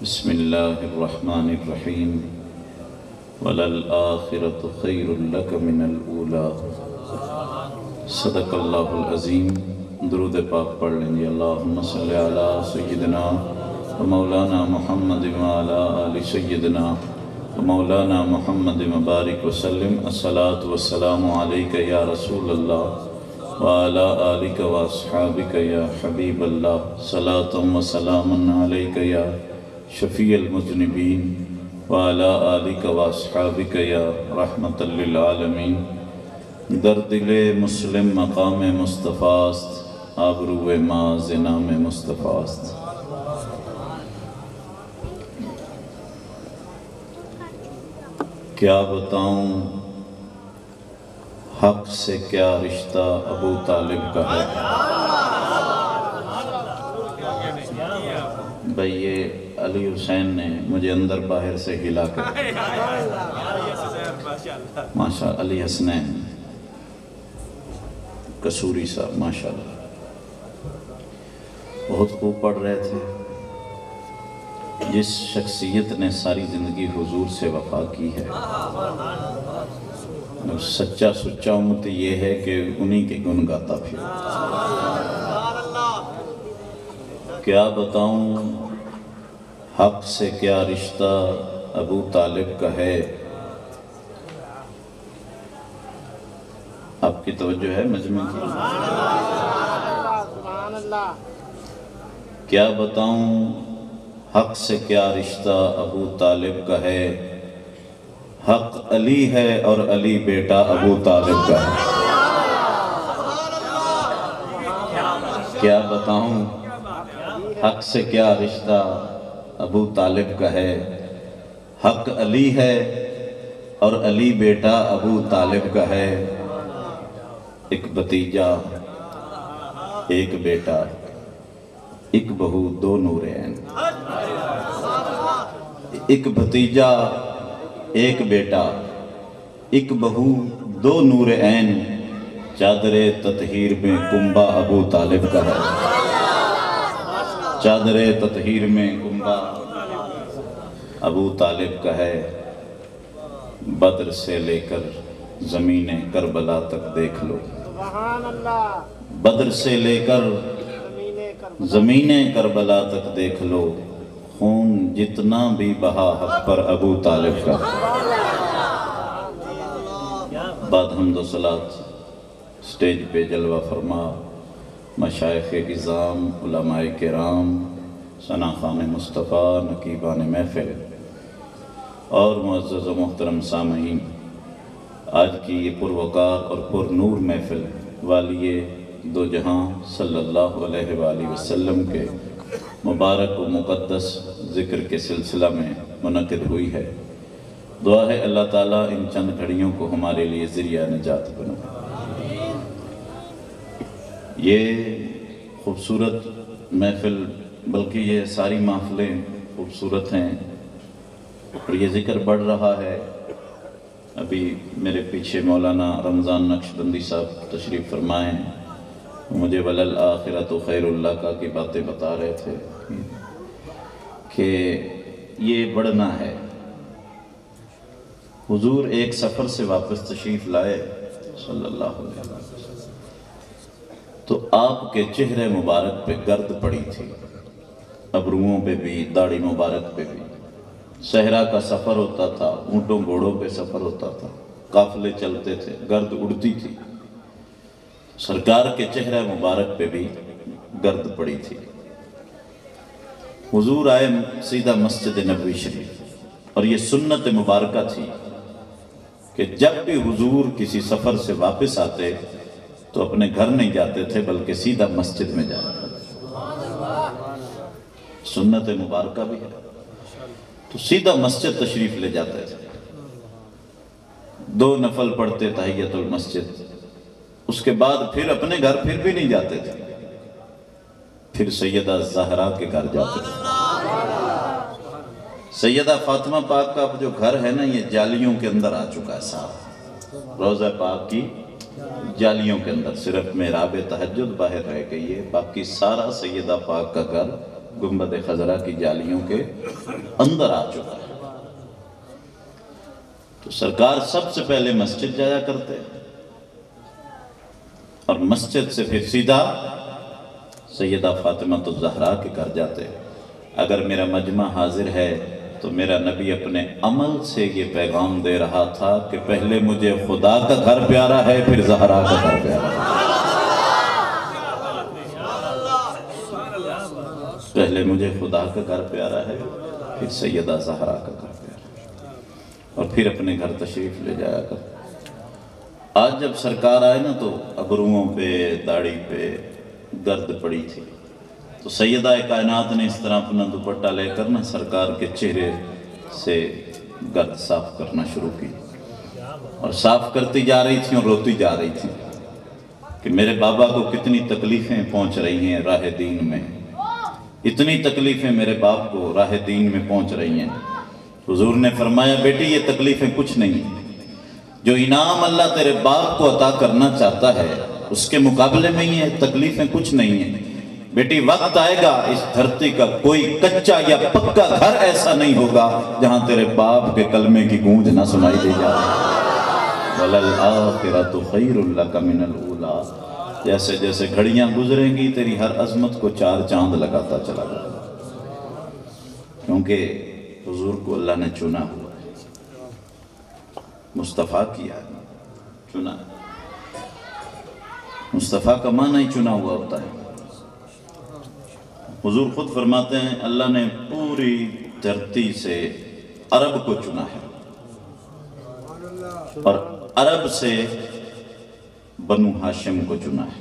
بسم اللہ الرحمن الرحیم وَلَلْآخِرَةُ خَيْرٌ لَكَ مِنَ الْأُولَى صدق اللہ العظیم۔ درود پاک پڑھ لیں گے۔ اللہم صلی علی سیدنا و مولانا محمد وعلی آل سیدنا و مولانا محمد مبارک وسلم۔ الصلاة والسلام علیک یا رسول اللہ وعلی آلک و اصحابک یا حبیب اللہ۔ صلاة و سلام علیک یا شفیع المذنبین وعلی آلک و اصحابک یا رحمت للعالمین۔ در دل مسلم مقام مصطفیٰ است، آبرو ماز نام مصطفیٰ است۔ کیا بتاؤں حق سے کیا رشتہ ابو طالب کا ہے۔ بھئی یہ علی حسین نے مجھے اندر باہر سے ہلا کر ماشاء علی حسنین قصوری صاحب ماشاءاللہ بہت خوب پڑھ رہے تھے۔ جس شخصیت نے ساری زندگی حضور سے وفا کی ہے، سچا سچا امت یہ ہے کہ انہی کے گن گاتا پھر۔ کیا بتاؤں حق سے کیا رشتہ ابو طالب کا ہے۔ آپ کی توجہ ہے مجمع کی؟ کیا بتاؤں حق سے کیا رشتہ ابو طالب کا ہے۔ حق علی ہے اور علی بیٹا ابو طالب کا ہے۔ کیا بتاؤں حق سے کیا رشتہ ابو طالب کا ہے۔ حق علی ہے اور علی بیٹا ابو طالب کا ہے۔ ایک بھتیجا ایک بیٹا، ایک بہو دو نور عین۔ ایک بھتیجا ایک بیٹا، ایک بہو دو نور عین۔ چادر تطہیر میں کنبہ ابو طالب کا ہے۔ چادر تطہیر میں کنبہ ابو طالب کا ہے۔ بدر سے لے کر زمین کربلا تک دیکھ لو۔ بدر سے لے کر زمین کربلا تک دیکھ لو۔ خون جتنا بھی بہا حق پر ابو طالب کا۔ بعد حمد و صلاۃ سٹیج پہ جلوہ فرما مشائخ اعظام، علماء کرام، ثنا خان مصطفیٰ، نقیبان محفل اور معزز و محترم سامعین، آج کی یہ پروقار اور پر نور محفل والی دو جہاں صلی اللہ علیہ وآلہ وسلم کے مبارک و مقدس ذکر کے سلسلہ میں منعقد ہوئی ہے۔ دعا ہے اللہ تعالیٰ ان چند گھڑیوں کو ہمارے لیے ذریعہ نجات بنائے۔ یہ خوبصورت محفل، بلکہ یہ ساری محفلیں خوبصورت ہیں اور یہ ذکر بڑھ رہا ہے۔ ابھی میرے پیچھے مولانا رمضان نقشبندی صاحب تشریف فرمائے ہیں، مجھے وَلَلْآخِرَةُ خَيْرٌ لَكَ کی باتیں بتا رہے تھے کہ یہ بڑھنا ہے۔ حضور ایک سفر سے واپس تشریف لائے صلی اللہ علیہ وسلم، تو آپ کے چہرے مبارک پہ گرد پڑی تھی، ابروؤں پہ بھی، داڑھی مبارک پہ بھی۔ صحرا کا سفر ہوتا تھا، اونٹوں گھوڑوں پہ سفر ہوتا تھا، قافلے چلتے تھے، گرد اڑتی تھی، سرکار کے چہرے مبارک پہ بھی گرد پڑی تھی۔ حضور آئے سیدھا مسجد نبوی شریف، اور یہ سنت مبارکہ تھی کہ جب بھی حضور کسی سفر سے واپس آتے تو اپنے گھر نہیں جاتے تھے بلکہ سیدھا مسجد میں جاتے تھے۔ سنت مبارکہ بھی ہے تو سیدھا مسجد تشریف لے جاتے تھے۔ 2 نفل پڑھتے تحیۃ المسجد، اس کے بعد پھر اپنے گھر پھر بھی نہیں جاتے تھے، پھر سیدہ زہرا کے گھر جاتے تھے۔ سیدہ فاطمہ پاک کا جو گھر ہے نا، یہ جالیوں کے اندر آ چکا ہے صاحب، روضہ پاک کی جالیوں کے اندر، صرف محراب تہجد باہر رہ گئی ہے، باقی سارا سیدہ پاک کا گھر گنبد خضرا کی جالیوں کے اندر آ چکا ہے۔ تو سرکار سب سے پہلے مسجد جایا کرتے اور مسجد سے پھر سیدھا سیدہ فاطمہ الزہرا کے گھر جاتے۔ اگر میرا مجمع حاضر ہے تو میرا نبی اپنے عمل سے یہ پیغام دے رہا تھا کہ پہلے مجھے خدا کا گھر پیارا ہے، پھر زہرا کا گھر پیارا ہے۔ پہلے مجھے خدا کا گھر پیارا ہے، پھر سیدہ زہرا کا گھر پیارا ہے، اور پھر اپنے گھر تشریف لے جایا کر۔ آج جب سرکار آئے نا تو ابروؤں پہ داڑھی پہ گرد پڑی تھی، تو سیدہ کائنات نے اس طرح اپنا دوپٹہ لے کر نا سرکار کے چہرے سے گرد صاف کرنا شروع کی، اور صاف کرتی جا رہی تھی اور روتی جا رہی تھی کہ میرے بابا کو کتنی تکلیفیں پہنچ رہی ہیں راہ دین میں، اتنی تکلیفیں میرے باپ کو راہ دین میں پہنچ رہی ہیں۔ حضور نے فرمایا بیٹی یہ تکلیفیں کچھ نہیں ہیں، جو انعام اللہ تیرے باپ کو عطا کرنا چاہتا ہے اس کے مقابلے میں یہ تکلیفیں کچھ نہیں ہیں۔ بیٹی وقت آئے گا اس دھرتی کا کوئی کچا یا پکا گھر ایسا نہیں ہوگا جہاں تیرے باپ کے کلمے کی گونج نہ سنائی دے جائے۔ وَلَلْآخِرَةُ خَيْرٌ لَكَ مِنَ الْأُولَىٰ، جیسے جیسے گھڑیاں گزریں گی تیری ہر عظمت کو چار چاند لگاتا چلا جائے گا، کیونکہ حضور کو اللہ نے چنا ہوا ہے، مصطفیٰ کیا ہے، چنا ہے۔ مصطفیٰ کا معنی ہی چنا ہوا ہوتا ہے۔ حضور خود فرماتے ہیں اللہ نے پوری دھرتی سے عرب کو چنا ہے، اور عرب سے بنو ہاشم کو چنا ہے،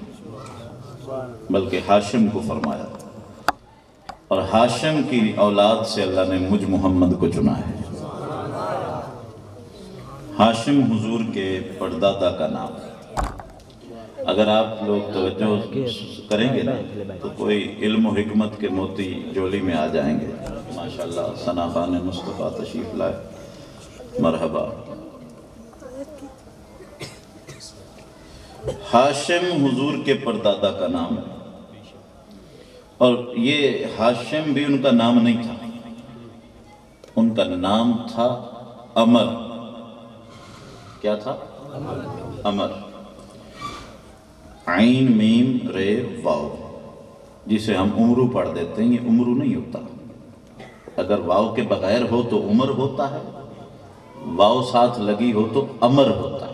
بلکہ ہاشم کو فرمایا، اور ہاشم کی اولاد سے اللہ نے مجھ محمد کو چنا ہے۔ ہاشم حضور کے پردادا کا نام ہے۔ اگر آپ لوگ توجہ کریں گے نا تو کوئی علم و حکمت کے موتی جولی میں آ جائیں گے۔ ماشاءاللہ ثنا خان مصطفیٰ تشریف لائے، مرحبا۔ ہاشم حضور کے پردادا کا نام ہے، اور یہ ہاشم بھی ان کا نام نہیں تھا، ان کا نام تھا عمر۔ کیا تھا؟ عمر، عین میم رے واو، جسے ہم عمرو پڑھ دیتے ہیں، یہ عمرو نہیں ہوتا۔ اگر واو کے بغیر ہو تو عمر ہوتا ہے، واو ساتھ لگی ہو تو عمر ہوتا ہے،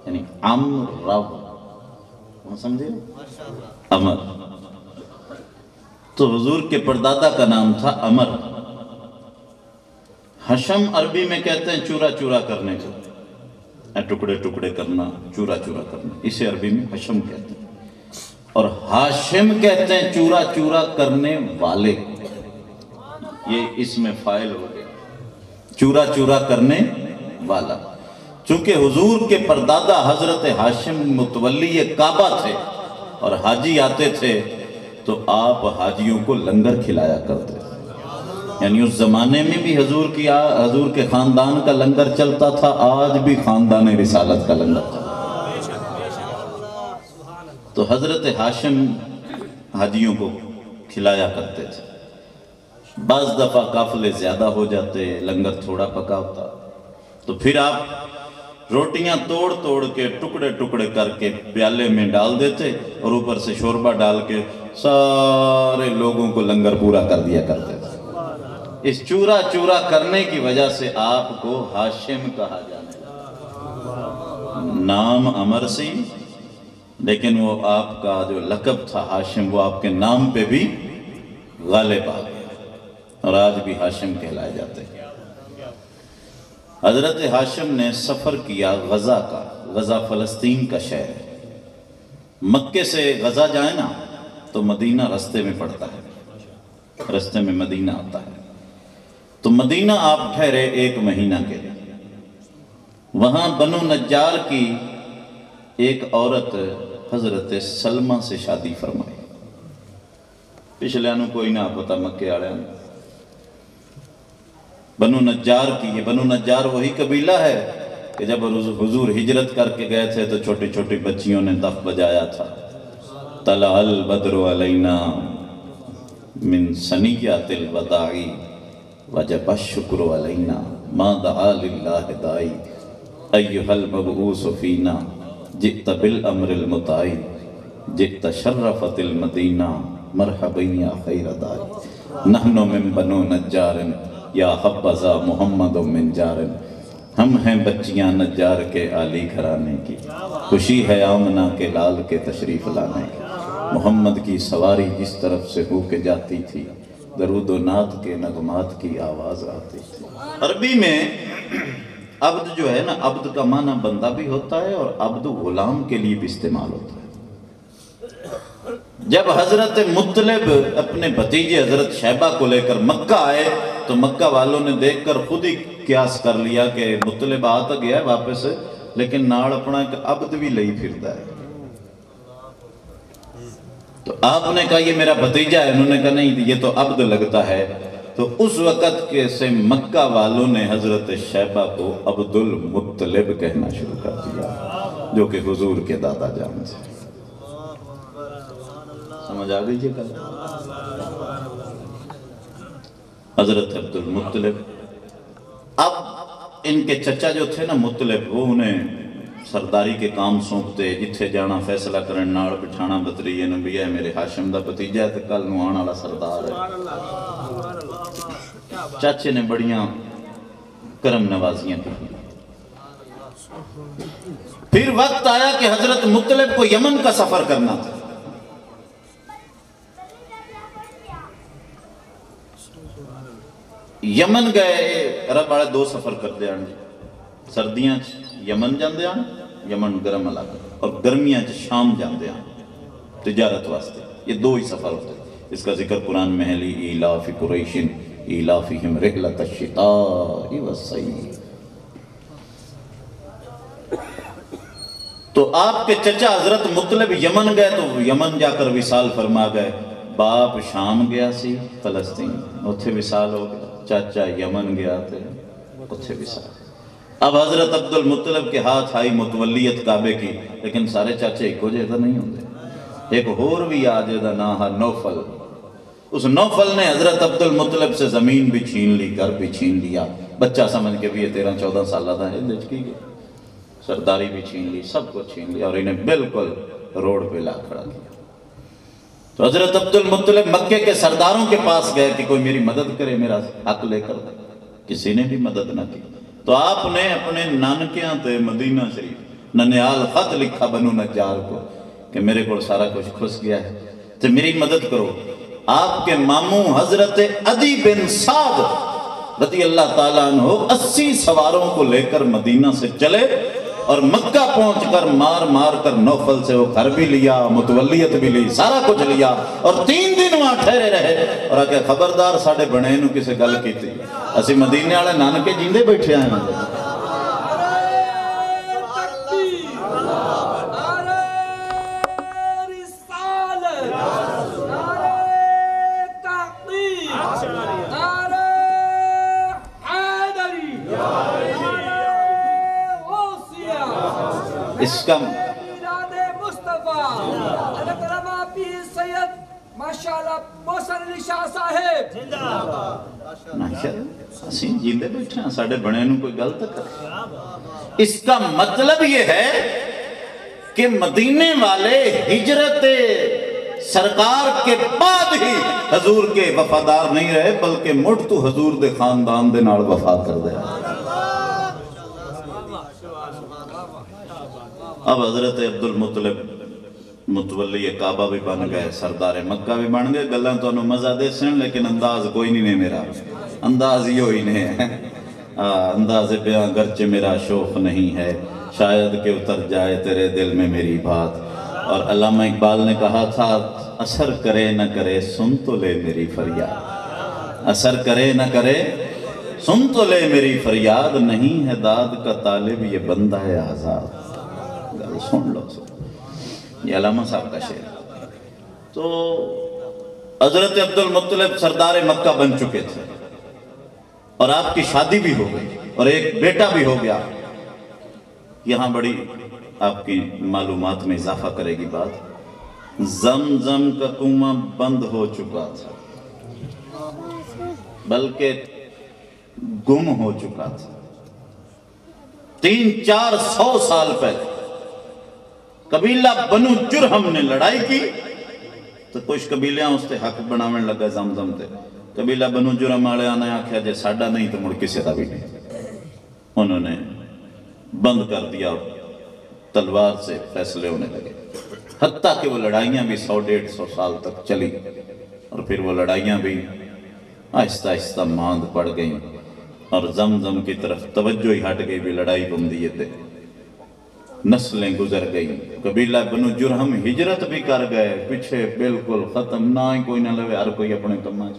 یعنی عمر، سمجھے؟ عمر۔ تو حضور کے پردادا کا نام تھا عمر۔ حشم عربی میں کہتے ہیں چورا چورا کرنے کو، ٹکڑے ٹکڑے کرنا، چورا چورا کرنا، اسے عربی میں حشم کہتے ہیں، اور ہاشم کہتے ہیں چورا چورا کرنے والے، یہ اس میں فاعل ہو گیا، چورا چورا کرنے والا۔ چونکہ حضور کے پردادا حضرت ہاشم متولی کعبہ تھے، اور حاجی آتے تھے تو آپ حاجیوں کو لنگر کھلایا کرتے، یعنی اس زمانے میں بھی حضور کے خاندان کا لنگر چلتا تھا، آج بھی خاندان رسالت کا لنگر تھا۔ تو حضرت ہاشم حاجیوں کو کھلایا کرتے تھے۔ بعض دفعہ قافلے زیادہ ہو جاتے، لنگر تھوڑا پکا ہوتا، تو پھر آپ روٹیاں توڑ توڑ کے ٹکڑے ٹکڑے کر کے پیالے میں ڈال دیتے، اور اوپر سے شوربہ ڈال کے سارے لوگوں کو لنگر پورا کر دیا کرتے تھے۔ اس چورا چورا کرنے کی وجہ سے آپ کو ہاشم کہا جانے لگا۔ نام عمر سی، لیکن وہ آپ کا جو لقب تھا ہاشم، وہ آپ کے نام پہ بھی غالب آ گیا، اور آج بھی ہاشم کہلائے جاتے ہیں۔ حضرت ہاشم نے سفر کیا غزہ کا، غزہ فلسطین کا شہر ہے۔ مکے سے غزہ جائے نا تو مدینہ رستے میں پڑتا ہے، رستے میں مدینہ آتا ہے، تو مدینہ آپ ٹھہرے 1 مہینہ کے لیے۔ وہاں بنو نجار کی ایک عورت حضرت سلمہ سے شادی فرمائی۔ پچھلے انہوں کوئی نہ پتا مکے آڑے بنو نجار کی، یہ بنو نجار وہی قبیلہ ہے کہ جب حضور ہجرت کر کے گئے تھے تو چھوٹی چھوٹی بچیوں نے دف بجایا تھا، طلع البدر علینا، من سنیات الوداعی وجب الشکر علینا ما دعا للہ دائی ایہا المبعوث فینا جئت بالامر المطاعی جئت شرفت المدینہ مرحبا یا خیر دائی نحن من بنو نجار یا حبذا محمد من جار ہم ہیں بچیاں نجار کے عالی گھرانے کی خوشی ہے آمنہ کے لال کے تشریف لانے کی محمد کی سواری جس طرف سے ہو کے جاتی تھی درود و نعت کے نغمات کی آواز آتی تھی۔ عربی میں عبد جو ہے نا، عبد کا معنی بندہ بھی ہوتا ہے اور عبد غلام کے لیے بھی استعمال ہوتا ہے۔ جب حضرت مطلب اپنے بھتیجے حضرت شیبہ کو لے کر مکہ آئے تو مکہ والوں نے دیکھ کر خود ہی قیاس کر لیا کہ مطلب آ تو گیا ہے واپس لیکن نال اپنا ایک عبد بھی لئی پھرتا ہے۔ تو آپ نے کہا یہ میرا بھتیجا ہے، انہوں نے کہا نہیں یہ تو عبد لگتا ہے۔ تو اس وقت کے سے مکہ والوں نے حضرت شیبہ کو عبد المطلب کہنا شروع کر دیا، جو کہ حضور کے دادا جان سے۔ سمجھ آ گئی یہ کل حضرت عبد المطلب۔ اب ان کے چچا جو تھے نا مطلب، وہ انہیں سرداری کے کام سونپتے، جتھے جانا فیصلہ کرن نال بٹھانا بتری یہ نبی ہے میرے ہاشم دا بتیجہ ہے تو کل نو آن والا سردار ہے۔ چاچے نے بڑیاں کرم نوازیاں کی۔ پھر وقت آیا کہ حضرت مطلب کو یمن کا سفر کرنا تھا۔ یمن گئے، عرب والے دو سفر کر دیا، سردیاں یمن جاندے ہیں، یمن گرم علاقہ، اور گرمیاں شام جاندے ہیں تجارت واسطے، یہ دو ہی سفر ہوتے ہیں۔ اس کا ذکر قرآن میں ہے لِإِيلَافِ قُرَيْشٍ إِيلَافِهِمْ رِحْلَةَ الشِّتَاءِ وَالصَّيْفِ۔ تو آپ کے چچا حضرت مطلب یمن گئے تو یمن جا کر وصال فرما گئے، باپ شام گیا سی فلسطین اتھے وصال ہو گیا، چاچا یمن گیا تھے اتھے وصال۔ اب حضرت عبد المطلب کے ہاتھ آئی متولیت کعبے کی، لیکن سارے چاچے ایک ہو جیسا نہیں ہوتے، ایک ہور بھی آجے دا ناہا نوفل۔ اس نوفل نے حضرت عبد المطلب سے زمین بھی چھین لی، گھر بھی چھین لیا، بچہ سمجھ کے بھی یہ 13-14 سالہ تھا، لچ کی گئی، سرداری بھی چھین لی، سب کو چھین لیا اور انہیں بالکل روڈ پہ لا کھڑا کیا۔ تو حضرت عبد المطلب مکے کے سرداروں کے پاس گئے کہ کوئی میری مدد کرے، میرا حق لے کر دے، کسی نے بھی مدد نہ کی۔ تو آپ نے اپنے نانکیاں تے مدینہ شریف ننیال خط لکھا بنو نجار کو کہ میرے کو سارا کچھ کھس گیا ہے تو میری مدد کرو۔ آپ کے ماموں حضرت عدی بن سعد رضی اللہ تعالیٰ عنہ 80 سواروں کو لے کر مدینہ سے چلے اور مکہ پہنچ کر مار مار کر نوفل سے وہ گھر بھی لیا، متولیت بھی لی، سارا کچھ لیا اور 3 دن وہاں ٹھہرے رہے اور آگے خبردار ساڑھے بڑے نو کسے گل کی تھی، اسی مدینے والے نانکے جیندے بیٹھے آئے ہیں۔ اس کا جیندے بیٹھے ہیں ساڑھے بڑے نو کوئی غلط کر۔ اس کا مطلب یہ ہے کہ مدینے والے ہجرت سرکار کے بعد ہی حضور کے وفادار نہیں رہے بلکہ مڑ تو حضور دے خاندان دے نال وفا کر دیا۔ اب حضرت عبد المطلب متولی کعبہ بھی بن گئے، سردار مکہ بھی بن گئے، گلہ تو انہوں مزہ دے سن لیکن انداز کوئی نہیں میرا، انداز یہ ہوئی نہیں ہے، انداز بیاں گرچہ میرا شوق نہیں ہے، شاید کہ اتر جائے تیرے دل میں میری بات۔ اور علامہ اقبال نے کہا تھا اثر کرے نہ کرے سن تو لے میری فریاد، اثر کرے نہ کرے سن تو لے میری فریاد، نہیں ہے داد کا طالب یہ بندہ ہے آزاد۔ گل سن لو، یہ علامہ صاحب کا شعر۔ تو حضرت عبد المطلب سردار مکہ بن چکے تھے اور آپ کی شادی بھی ہو گئی اور ایک بیٹا بھی ہو گیا۔ یہاں بڑی آپ کی معلومات میں اضافہ کرے گی بات، زمزم کا کنواں بند ہو چکا تھا، بلکہ گم ہو چکا تھا۔ 300-400 سال پہلے قبیلہ بنو جرہم نے لڑائی کی تو کچھ قبیلیاں اس تے حق بناویں لگا زمزم تے۔ قبیلہ بنو جرہم والے نے آکھیا جے ساڈا نہیں تو مڑ کسے دا بھی نہیں۔ انہوں نے بند کر دیا، تلوار سے فیصلے ہونے لگے، حتیٰ کہ وہ لڑائیاں بھی 100-150 سال تک چلی، اور پھر وہ لڑائیاں بھی آہستہ آہستہ ماند پڑ گئیں اور زمزم کی طرف توجہ ہی ہٹ گئی بھی لڑائی بن دیے تھے۔ نسلیں گزر گئیں، قبیلہ بنو جرہم ہجرت بھی کر گئے، پیچھے بالکل ختم، نہ ہی کوئی نہ لوے، ہر کوئی اپنے کماں چ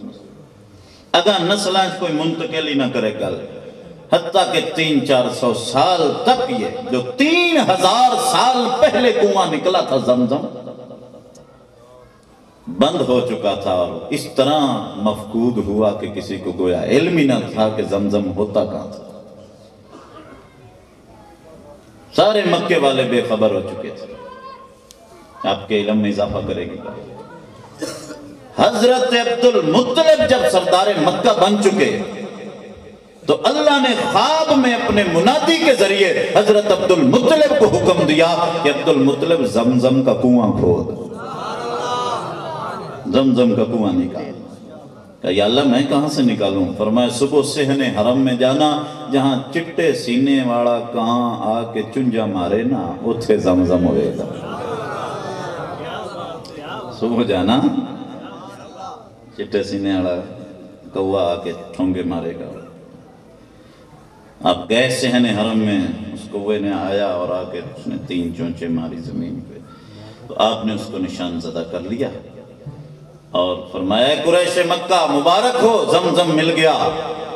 اگا نسلیں کوئی منتقل ہی نہ کرے گل، حتیٰ کہ 300-400 سال تک یہ جو 3000 سال پہلے کنواں نکلا تھا زمزم بند ہو چکا تھا، اور اس طرح مفقود ہوا کہ کسی کو گویا علم ہی نہ تھا کہ زمزم ہوتا کہاں تھا۔ سارے مکے والے بے خبر ہو چکے تھے۔ آپ کے علم میں اضافہ کرے گی حضرت عبد المطلب جب سردار مکہ بن چکے تو اللہ نے خواب میں اپنے منادی کے ذریعے حضرت عبد المطلب کو حکم دیا کہ عبد المطلب زمزم کا کنواں کھود، زمزم کا کنواں نکال۔ کہا یا اللہ میں کہاں سے نکالوں؟ فرمایا صبح صحن حرم میں جانا، جہاں چٹے سینے والا کہاں آ کے چنجا مارے نا اتھے زمزم ہوئے گا۔ صبح جانا، چٹے سینے والا کوا آ کے ٹھونگے مارے گا۔ آپ گئے صحن حرم میں، اس کوے نے آیا اور آ کے اس نے 3 چونچے ماری زمین پہ، تو آپ نے اس کو نشان زدہ کر لیا اور فرمایا اے قریش مکہ مبارک ہو، زمزم مل گیا،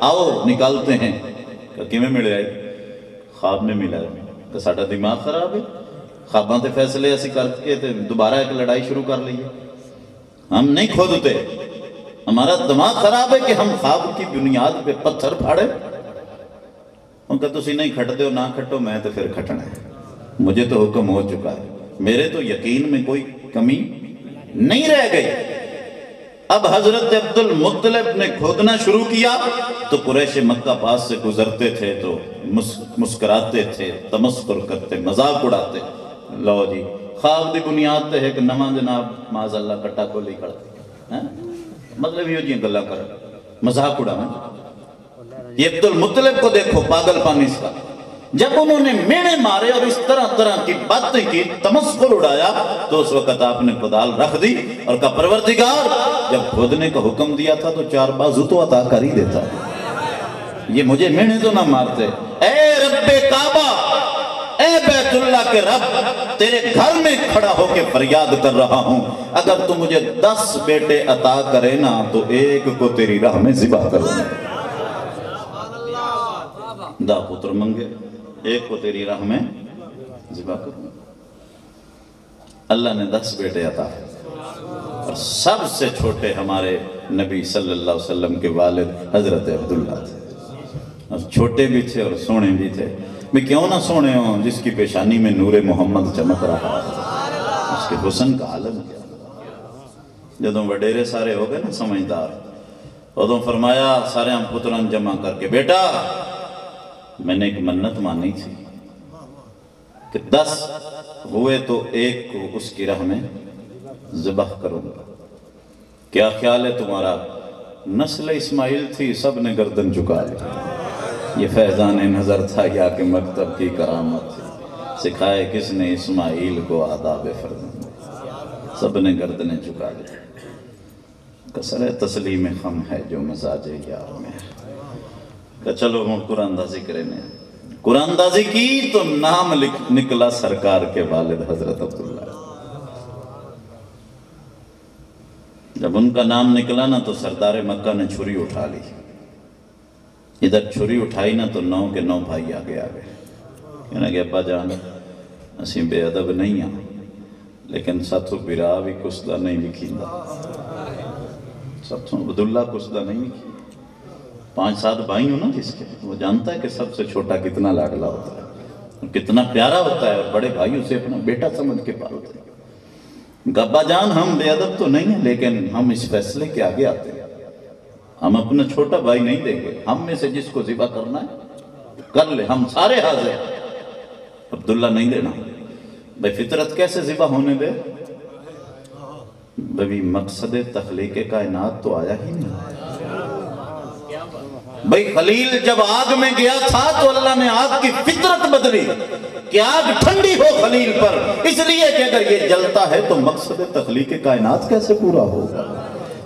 آؤ نکالتے ہیں۔ کہ میں ملے آئی؟ خواب میں ملا ہے۔ کہ ساڑھا دماغ خراب ہے، خواباں تے فیصلے ایسی کر کے دوبارہ ایک لڑائی شروع کر لئیے، ہم نہیں کھودتے، ہمارا دماغ خراب ہے کہ ہم خواب کی بنیاد پہ پتھر پھاڑے۔ ان کا تسی نہیں کھٹتے ہو، نہ کھٹو، میں تو پھر کھٹنا ہے، مجھے تو حکم ہو چکا ہے، میرے تو یقین میں کوئی کمی نہیں رہ گئی۔ اب حضرت عبد المطلب نے کھودنا شروع کیا تو قریش مکہ پاس سے گزرتے تھے تو مسکراتے تھے، تمسخر کرتے، مذاق اڑاتے۔ لو جی خواب دی بنیاد تے ہے کہ نواں جناب معاذ اللہ کٹا کو لے کھڑتے، مطلب یہ جی گلا کر مذاق اڑانا۔ یہ عبد المطلب کو دیکھو پاگل پانی اس کا، جب انہوں نے مینے مارے اور اس طرح کی باتیں کی، تمسخر اڑایا، تو اس وقت آپ نے کدال رکھ دی اور کہا پروردگار جب کھودنے کا حکم دیا تھا تو 4 بازو تو عطا کر ہی دیتا، یہ مجھے مینے تو نہ مارتے۔ اے رب کعبہ، اے بیت اللہ کے رب، تیرے گھر میں کھڑا ہو کے فریاد کر رہا ہوں، اگر تو مجھے 10 بیٹے عطا کرے نا تو ایک کو تیری راہ میں ذبح کروں گا۔ 10 پتر منگے، ایک کو تیری راہ میں ذبح کروں گا۔ اللہ نے 10 بیٹے عطا، اور سب سے چھوٹے ہمارے نبی صلی اللہ علیہ وسلم کے والد حضرت عبداللہ تھے، اور چھوٹے بھی تھے اور سونے بھی تھے۔ میں کیوں نہ سونے ہوں جس کی پیشانی میں نور محمد چمک رہا ہے، اس کے حسن کا عالم کیا۔ جدوں وڈیرے سارے ہو گئے نا سمجھدار، ادوں فرمایا سارے ہم پتران جمع کر کے، بیٹا میں نے ایک منت مانی تھی کہ 10 ہوئے تو ایک کو اس کی راہ میں ذبح کروں گا، کیا خیال ہے تمہارا؟ نسل اسماعیل تھی، سب نے گردن جھکا لی، یہ فیضان نظر تھا یا کہ مکتب کی کرامت تھی، سکھائے کس نے اسماعیل کو آداب فرزند، سب نے گردنیں جھکا لی۔ کسر تسلیم خم ہے جو مزاج یار میں، کہ چلو ہم قرآن دازی کریں۔ قرآن دازی کی تو نام نکلا سرکار کے والد حضرت عبداللہ۔ جب ان کا نام نکلا نا تو سردار مکہ نے چھری اٹھا لی، ادھر چھری اٹھائی نا تو 9 کے 9 بھائی آگے آگے، کہنے کہ ابا جان اسی بے ادب نہیں ہیں لیکن ساتھو برا بھی کسدہ نہیں لکھیندہ، ساتھو عبداللہ کسدہ نہیں لکھی۔ 5-7 بھائی ہوں نا جس کے، وہ جانتا ہے کہ سب سے چھوٹا کتنا لاڈلا ہوتا ہے، کتنا پیارا ہوتا ہے، اور بڑے بھائی اسے اپنا بیٹا سمجھ کے پالتے ہیں۔ ابا جان ہم بے ادب تو نہیں ہیں لیکن ہم اس فیصلے کے آگے آتے ہیں، ہم اپنا چھوٹا بھائی نہیں دیں گے، ہم میں سے جس کو ذبح کرنا ہے کر لے، ہم سارے حاضر ہیں، عبداللہ نہیں دینا۔ بھائی فطرت کیسے ذبح ہونے دے؟ بھائی مقصد تخلیق کائنات تو آیا ہی نہیں۔ بھائی خلیل جب آگ میں گیا تھا تو اللہ نے آگ کی فطرت بدلی کہ آگ ٹھنڈی ہو خلیل پر، اس لیے کہ اگر یہ جلتا ہے تو مقصد تخلیق کائنات کیسے پورا ہوگا؟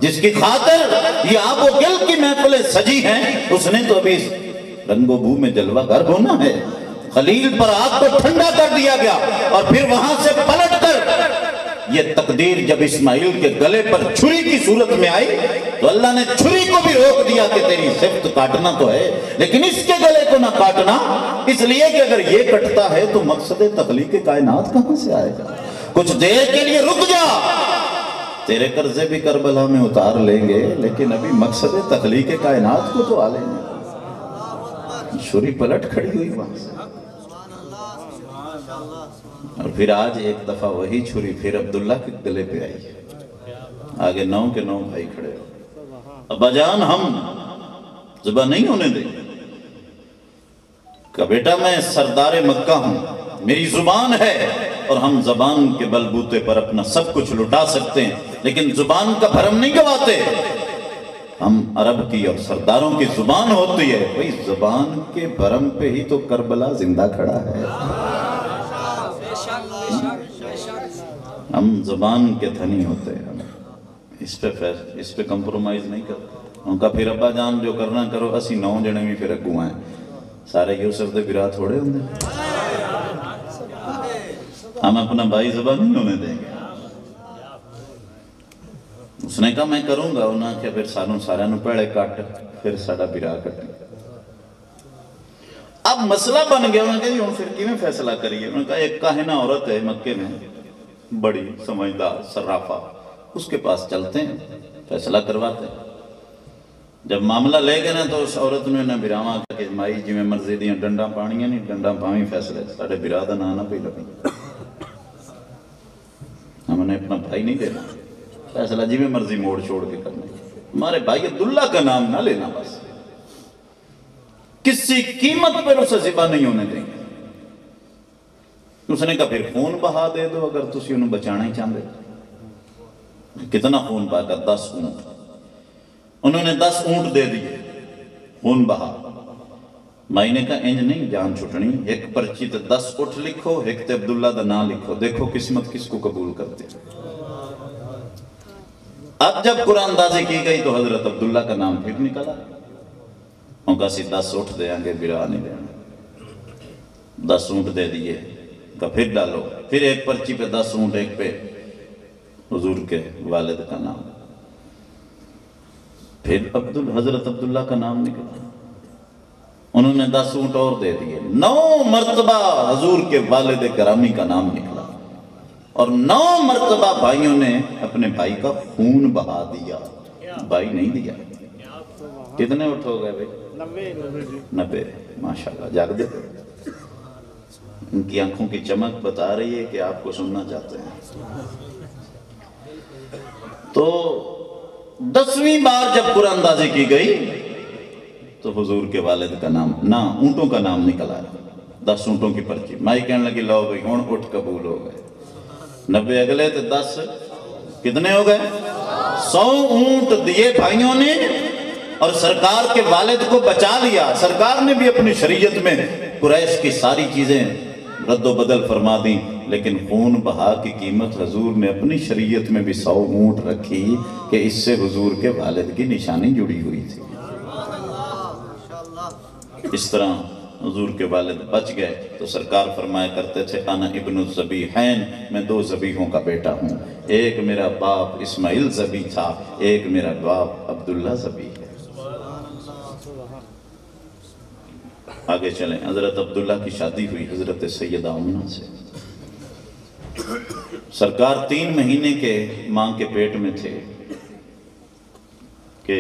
جس کی خاطر یہ آب و گل کی محفلیں سجی ہیں، اس نے تو ابھی رنگ و بو میں جلوہ گر ہونا ہے۔ خلیل پر آگ کو ٹھنڈا کر دیا گیا، اور پھر وہاں سے پلٹ کر یہ تقدیر جب اسماعیل کے گلے پر چھری کی صورت میں آئی تو اللہ نے چھری کو بھی روک دیا کہ تیری صفت کاٹنا تو ہے لیکن اس کے گلے کو نہ کاٹنا، اس لیے کہ اگر یہ کٹتا ہے تو مقصد تخلیق کائنات کہاں سے آئے گا؟ کچھ دیر کے لیے رک جا، تیرے قرضے بھی کربلا میں اتار لیں گے لیکن ابھی مقصد تخلیق کائنات کو تو آ لیں گے۔ چھری پلٹ کھڑی ہوئی وہاں سے، اور پھر آج ایک دفعہ وہی چھری پھر عبداللہ کے گلے پہ آئی، آگے 9 کے 9 بھائی کھڑے ہو، ابا جان ہم ذبح نہیں ہونے دیں گے۔ کہ بیٹا میں سردار مکہ ہوں، میری زبان ہے اور ہم زبان کے بلبوتے پر اپنا سب کچھ لٹا سکتے ہیں لیکن زبان کا بھرم نہیں گواتے۔ ہم عرب کی اور سرداروں کی زبان ہوتی ہے، بھئی زبان کے بھرم پہ ہی تو کربلا زندہ کھڑا ہے۔ ہم زبان کے دھنی ہوتے ہیں، اس پہ کمپرومائز نہیں کرتے۔ ان کا پھر ابا جان جو کرنا کرو، اسی 9 جنے بھی پھر اگو ہیں، سارے یوسف دے برا تھوڑے ہوں دے۔ ہم اپنا بھائی ذبح نہیں ہونے دیں گے۔ اس نے کہا میں کروں گا، انہاں کیا پھر سانوں سارے نو پہلے کٹ پھر ساڑا برا کٹیں۔ اب مسئلہ بن گیا، انہوں نے کہا یہ پھر کی میں فیصلہ کریے؟ انہوں نے کہا ایک کاہنہ عورت ہے مکے میں، بڑی سمجھدار صرافہ، اس کے پاس چلتے ہیں فیصلہ کرواتے ہیں۔ جب معاملہ لے گئے نا تو اس عورت نے نہ براما کہ مائی جی میں مرضی دیاں ڈنڈا پانیاں نہیں، ڈنڈا پاویں فیصلے ساڑھے برا دا نانا پہ لگیں، ہم نے اپنا بھائی نہیں دینا، فیصلہ جی میں مرضی موڑ چھوڑ کے کرنا، ہمارے بھائی عبداللہ کا نام نہ لینا، بس کسی قیمت پر اسے ذبح نہیں ہونے دیں گے۔ اس نے کہا پھر خون بہا دے دو اگر تسی انہوں بچانا ہی چاہتے۔ کتنا خون بہا کر؟ 10 اونٹ۔ انہوں نے 10 اونٹ دے دیے، خون بہا۔ مائی نے کہا انج نہیں جان چھٹنی، ایک پرچی تے 10 اٹھ لکھو، ایک تے عبداللہ دا نام لکھو، دیکھو قسمت کس کو قبول کرتے۔ اب جب قرآن اندازی کی گئی تو حضرت عبداللہ کا نام پھر نکلا، ان کا سی 10 اٹھ دے آنگے برا نہیں دینا، 10 اونٹ دے دیئے، کہ پھر ڈالو، پھر ایک پرچی پہ 10 اونٹ، ایک پہ حضور کے والد کا نام، پھر حضرت عبداللہ کا نام نکلا۔ انہوں نے 10 اونٹ اور دے دیئے، 9 مرتبہ حضور کے والد گرامی کا نام نکلا، اور 9 مرتبہ بھائیوں نے اپنے بھائی کا خون بہا دیا، بھائی نہیں دیا۔ کتنے اٹھ ہو گئے بھائی؟ 90۔ ماشاءاللہ جاگ دے، ان کی آنکھوں کی چمک بتا رہی ہے کہ آپ کو سننا چاہتے ہیں۔ تو 10ویں بار جب قرآن اندازی کی گئی تو حضور کے والد کا نام نہ اونٹوں کا نام نکلا ہے، 10 اونٹوں کی پرچی۔ مائی کہنے لگی لاؤ بھائی ہون اٹھ قبول ہو گئے، 90 اگلے تو 10 کتنے ہو گئے؟ 100 اونٹ دیے بھائیوں نے، اور سرکار کے والد کو بچا لیا۔ سرکار نے بھی اپنی شریعت میں قریش کی ساری چیزیں رد و بدل فرما دیں، لیکن خون بہا کی قیمت حضور نے اپنی شریعت میں بھی 100 اونٹ رکھی کہ اس سے حضور کے والد کی نشانی جڑی ہوئی تھی۔ اس طرح حضور کے والد بچ گئے تو سرکار فرمایا کرتے تھے انا ابن الذبیحین، میں 2 ذبیحوں کا بیٹا ہوں، ایک میرا باپ اسماعیل ذبیح تھا، ایک میرا باپ عبداللہ ذبیح ہے۔ آگے چلیں، حضرت عبداللہ کی شادی ہوئی حضرت سیدہ آمنہ سے۔ سرکار 3 مہینے کے ماں کے پیٹ میں تھے کہ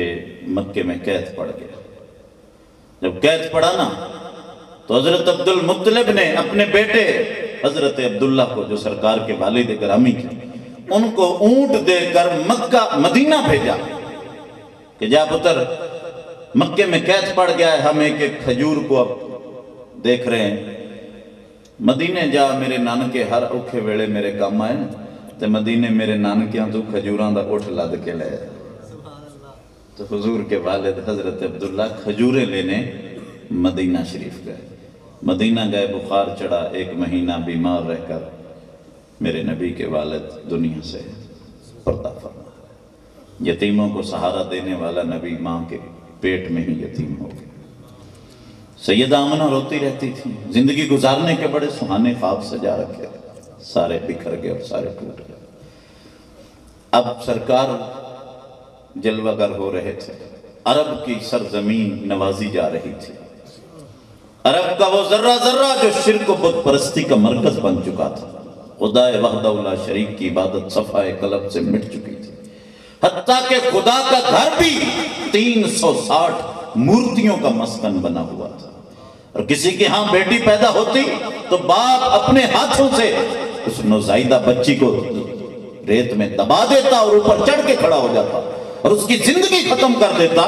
مکے میں قید پڑ گیا۔ جب قید پڑا نا تو حضرت عبد المطلب نے اپنے بیٹے حضرت عبداللہ کو جو سرکار کے والد گرامی تھے ان کو اونٹ دے کر مکہ مدینہ بھیجا کہ جا پتر مکے میں قید پڑ گیا ہے، ہم ایک ایک کھجور کو اب دیکھ رہے ہیں، مدینے جا میرے نانکے ہر اوکھے ویلے میرے کام آئے تے مدینے میرے نانکیاں تو کھجوران دا اٹھ لد کے لے۔ تو حضور کے والد حضرت عبداللہ کھجورے لینے مدینہ شریف گئے، مدینہ گئے، بخار چڑھا، 1 مہینہ بیمار رہ کر میرے نبی کے والد دنیا سے پردہ فرما۔ یتیموں کو سہارا دینے والا نبی ماں کے پیٹ میں ہی یتیم ہو گئے۔ سیدہ آمنہ روتی رہتی تھی، زندگی گزارنے کے بڑے سہانے خواب سجا رکھے، سارے بکھر گئے اور سارے ٹوٹ گئے۔ اب سرکار جلوہ گر ہو رہے تھے، عرب کی سرزمین نوازی جا رہی تھی، عرب کا وہ ذرہ ذرہ جو شرک و بت پرستی کا مرکز بن چکا تھا، خدا وحدہ لا شریک کی عبادت صفحہ قلب سے مٹ چکی تھی، حتیٰ کہ خدا کا گھر بھی 360 مورتیوں کا مسکن بنا ہوا تھا، اور کسی کے ہاں بیٹی پیدا ہوتی تو باپ اپنے ہاتھوں سے اس نوزائیدہ بچی کو ریت میں دبا دیتا اور اوپر چڑھ کے کھڑا ہو جاتا اور اس کی زندگی ختم کر دیتا،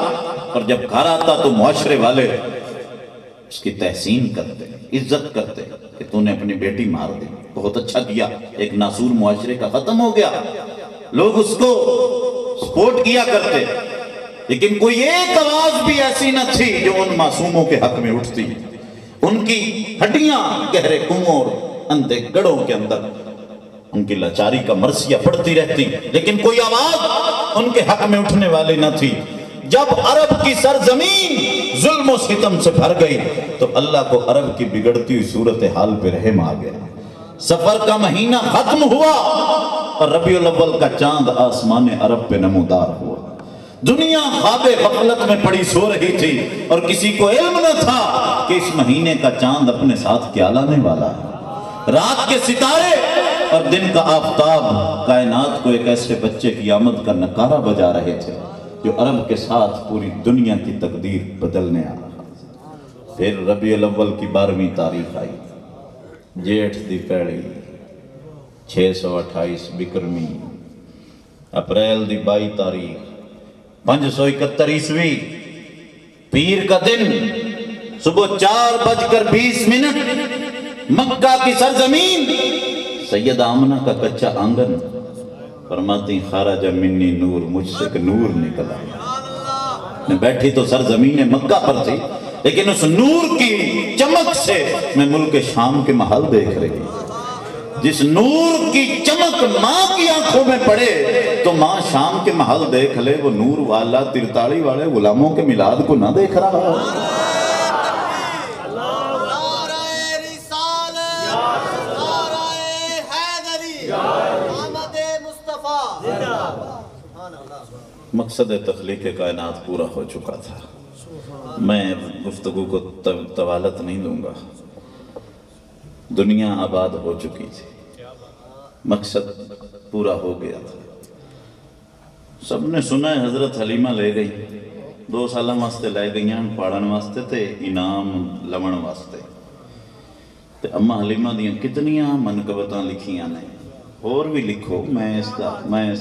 اور جب گھر آتا تو معاشرے والے اس کی تحسین کرتے، عزت کرتے کہ تو نے اپنی بیٹی مار دی، بہت اچھا کیا، ایک ناسور معاشرے کا ختم ہو گیا، لوگ اس کو سپورٹ کیا کرتے، لیکن کوئی ایک آواز بھی ایسی نہ تھی جو ان معصوموں کے حق میں اٹھتی، ان کی ہڈیاں گہرے کنووں اور اندھے گڑھوں کے اندر ان کی لاچاری کا مرثیہ پڑتی رہتی، لیکن کوئی آواز ان کے حق میں اٹھنے والی نہ تھی۔ جب عرب کی سرزمین ظلم و ستم سے بھر گئی تو اللہ کو عرب کی بگڑتی ہوئی صورتحال پہ رحم آ گیا، سفر کا مہینہ ختم ہوا اور ربیع الاول کا چاند آسمان عرب پہ نمودار ہوا، دنیا خواب غفلت میں پڑی سو رہی تھی اور کسی کو علم نہ تھا کہ اس مہینے کا چاند اپنے ساتھ کیا لانے والا ہے۔ رات کے ستارے اور دن کا آفتاب کائنات کو ایک ایسے بچے کی آمد کا نکارہ بجا رہے تھے جو عرب کے ساتھ پوری دنیا کی تقدیر بدلنے آ رہا۔ پھر ربیع الاول کی 12ویں تاریخ آئی، جیٹھ دی پیڑی 628 بکرمی، اپریل دی 22 تاریخ 571 عیسوی، پیر کا دن، صبح 4:20 مکہ کی سرزمین، سید آمنہ کا کچا آنگن، فرماتی خارج منی نور، مجھ سے کہ نور نکل آیا۔ میں بیٹھی تو سرزمین مکہ پر تھی، لیکن اس نور کی چمک سے میں ملک شام کے محل دیکھ رہی، جس نور کی چمک ماں کی آنکھوں میں پڑے تو ماں شام کے محل دیکھ لے، وہ نور والا ترتاڑی والے غلاموں کے میلاد کو نہ دیکھ رہا ہو۔ مقصد تخلیق کائنات پورا ہو چکا تھا، میں گفتگو کو طوالت نہیں دوں گا، دنیا آباد ہو چکی تھی، مقصد پورا ہو گیا تھا۔ سب نے سنا ہے حضرت حلیمہ لے گئی، 2 سالہ واسطے لے گئیاں، پاڑھن واسطے تے انعام لمن واسطے، تے اما حلیمہ دیاں کتنیاں منقبتاں لکھیاں نے، اور بھی لکھو، میں اس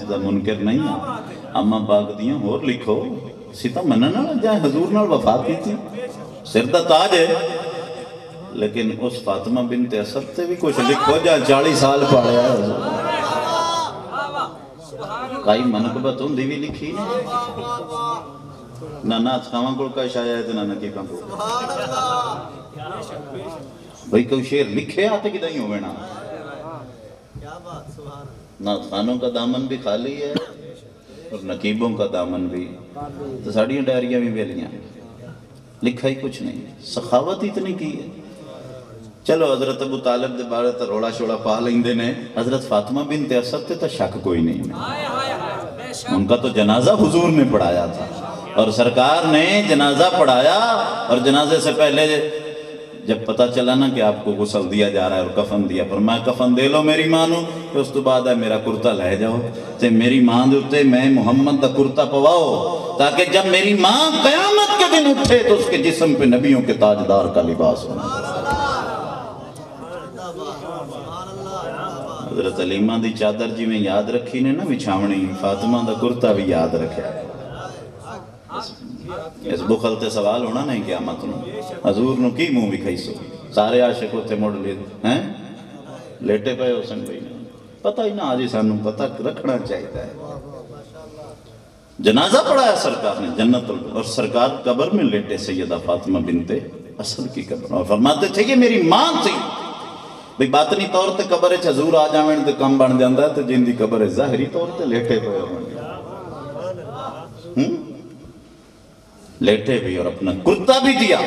دا منکر نہیں ہاں، اما پاک دیاں اور لکھو، سیتا مننا جائے حضور نال وفا کی تھی، سر دا تاج ہے، لیکن اس فاطمہ بنت اسد تے بھی کچھ لکھو جا 40 سال پاڑیا ہے حضور، کئی منقبت ہوں دی بھی لکھی نہ نات خواہاں کل کا شاید ہے نہ نکیباں کو، بھئی کوئی شیر لکھے آتے کی نہیں ہوئے نا، نات خانوں کا دامن بھی خالی ہے اور نقیبوں کا دامن بھی، تو ساڑیاں ڈائریاں بھی بیلیاں، لکھا ہی کچھ نہیں، سخاوت اتنی کی ہے۔ چلو حضرت ابو طالب دے بارے تا روڑا شوڑا پا لیندے نے، حضرت فاطمہ بنت اسد تے تا شک کوئی نہیں ہے، ان کا تو جنازہ حضور نے پڑھایا تھا، اور سرکار نے جنازہ پڑھایا، اور جنازے سے پہلے جب پتہ چلا نا کہ آپ کو غسل دیا جا رہا ہے اور کفن دیا، فرمایا کفن دے لو میری ماں نو، کہ اس تو بعد ہے میرا کرتا لے جاؤ، تے میری ماں دے اتے میں محمد دا کرتا پواؤ، تاکہ جب میری ماں قیامت کے دن اٹھے تو اس کے جسم پہ نبیوں کے تاجدار کا لباس ہو۔ حضرت حلیمہ دی چادر جی میں یاد رکھی نے نا بچھاونی، فاطمہ دا کرتا بھی یاد رکھا، اس بخل تے سوال ہونا نہیں قیامت نو حضور نو کی منہ بھی سو سارے عاشق اتنے مڑ ہیں لیٹے پے حسن بھائی پتہ ہی نہ آجی سانو پتہ رکھنا چاہیے ہے جنازہ پڑھایا سرکار نے جنت اور سرکار قبر میں لیٹے سیدہ فاطمہ بنت اسد کی قبر اور فرماتے تھے یہ میری ماں تھی بھئی باطنی طور تے قبر ہے حضور آ جاویں تے کم بن جاندہ ہے تو جن دی قبر ہے ظاہری طور تے لیٹے پے لیٹے بھی اور اپنا کرتا بھی دیا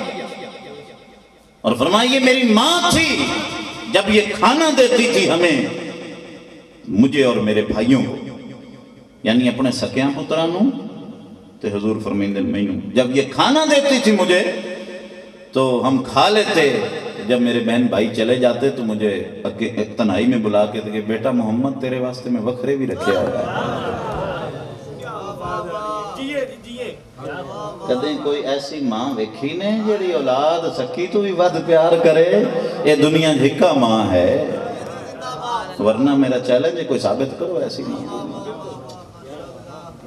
اور فرمایا یہ میری ماں تھی جب یہ کھانا دیتی تھی ہمیں مجھے اور میرے بھائیوں کو یعنی اپنے سکیاں پترانوں تے حضور فرمائندے مینوں جب یہ کھانا دیتی تھی مجھے تو ہم کھا لیتے جب میرے بہن بھائی چلے جاتے تو مجھے تنہائی میں بلا کے کہ بیٹا محمد تیرے واسطے میں وکھرے بھی رکھے آیا کدیں کوئی ایسی ماں ویکھی نے جڑی اولاد سکی تو بھی ود پیار کرے یہ دنیا جھکا ماں ہے ورنہ میرا چیلنج ہے کوئی ثابت کرو ایسی ماں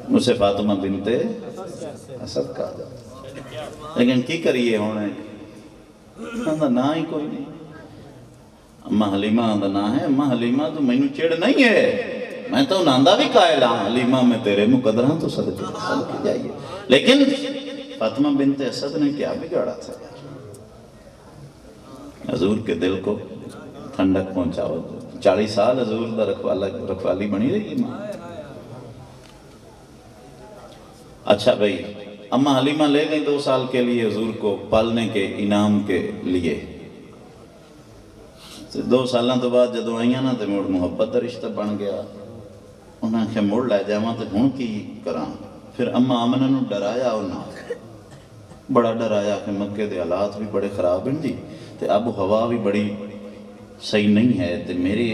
مجھ سے فاطمہ بنت اسد کہا جاتا لیکن کی کریے ہونے اندھا نا ہی کوئی نہیں اممہ حلیمہ اندھا نا ہے اممہ حلیمہ تو میں چڑ نہیں ہے میں تو ناندہ بھی قائل ہاں حلیمہ میں تیرے مقدرہ تو صدقے جائیے لیکن فاطمہ بنت اسد نے کیا بگاڑا تھا حضور کے دل کو ٹھنڈک پہنچاؤ 40 سال حضور دا رکھوالی بنی رہی ماں اچھا بھئی اممہ حلیمہ لے گئی 2 سال کے لیے حضور کو پالنے کے انعام کے لیے 2 سالوں تو بعد جدو آئیاں نا تو مڑ محبت دا رشتہ بن گیا انہاں کہ مڑ لے جاواں تو ہون کی کران پھر اممہ آمنہ نو ڈرایا انہاں بڑا ڈرایا کہ مکے دے حالات بھی بڑے خراب ہیں جی تے آب و ہوا بھی بڑی صحیح نہیں ہے تے میرے